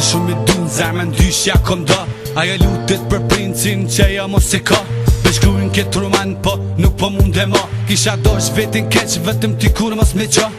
shumë i dun, zemën dyshja konda. Aja lutet për princin që ja mos e ka. Me shkrujnë këtë roman, po nuk po mund e ma. Kisha dosh vetin keq, vetëm ti kur mos me qa.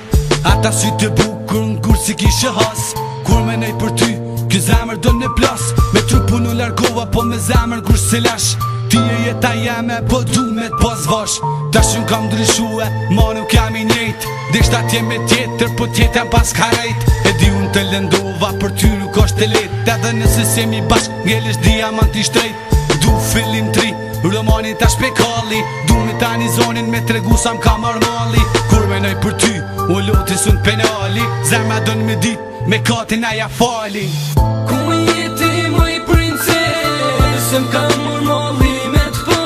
Ata sy të bukur në kur si kishe has. Kur me nej për ty, ky zemër do në plas. Me trupu në largova, po me zemër kur se lash. Ti e jeta jeme, po du me t'bos vash. Ta shumë kam ndryshue, ma nuk jam i njejt. Dishta t'jem e tjetër, po t'jetem pas karajt. E di unë të lëndova, për ty nuk është të let. Edhe nëse semi bashk, ngelesh diamant i shtrejt. Du fillim tri, romanin ta shpekalli. Du me tani zonin me tregu sa m'ka marmali. Kur menoj për ty, u loti sun penali. Zemra dën me dit, me katin aja fali. Ku jeti moj princes, m'ka marmali me t'pa.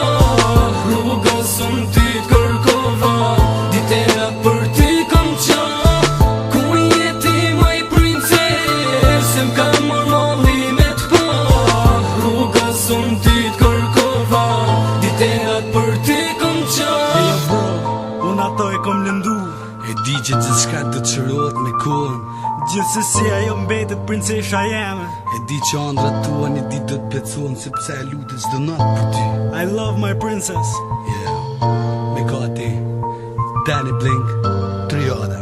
Rrugës unë ty t'kërkova, ditera për ty kom qa. Ku jeti moj princes, m'ka marmali me t'pa. Rrugës unë ty t'kërkova, ditera për ty kom qa. Ejo bro, unë ato e kom lëndu. E di që gjithë shka të qërot me kohën. Gjithsesi ajo mbetet princesha jeme. E di që andrat tua një dit do t'pecon, sepse e lutit çdo natë për ty. I love my princess. Yeah, me gati Danny Blink, Triada.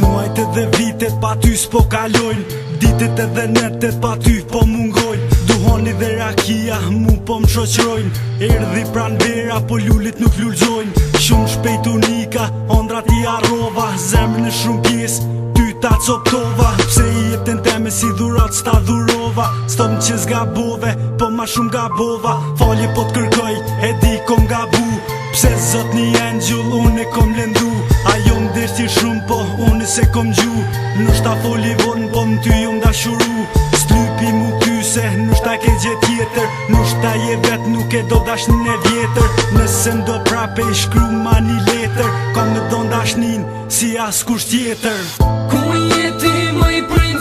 Muajt edhe vitet pa ty s'po kalojnë. Ditet edhe netet pa ty po mungojnë. Duhoni dhe rakia mu po m'shoqrojnë. Erdhi pran vera po lullit nuk lullzojnë. Shumë shpejt unika, ondrat i arrova. Zemrën e shumë pjesë, ty ta coptova. Pse i jetën teme si dhurat s'ta dhurova. S'tom që zgabove, po ma shumë gabova. Falje po t'kërkoj, e di kom gabu. Pse zot një angel, unë e kom lëndu. Ajo m'deshti shumë, po unë se kom gju. Nështë ta foli vonë, po m'ty ju m'dashuru. S'lypi mu kyse, nështë ta ke gje tjetër. Nështë ta je vet, nuk e do dashnin e vjetër. Nëse m'do prape i shkru ma një letër. Ka me do ndashnin, si as kusht tjetër. Ku jeti moj princes,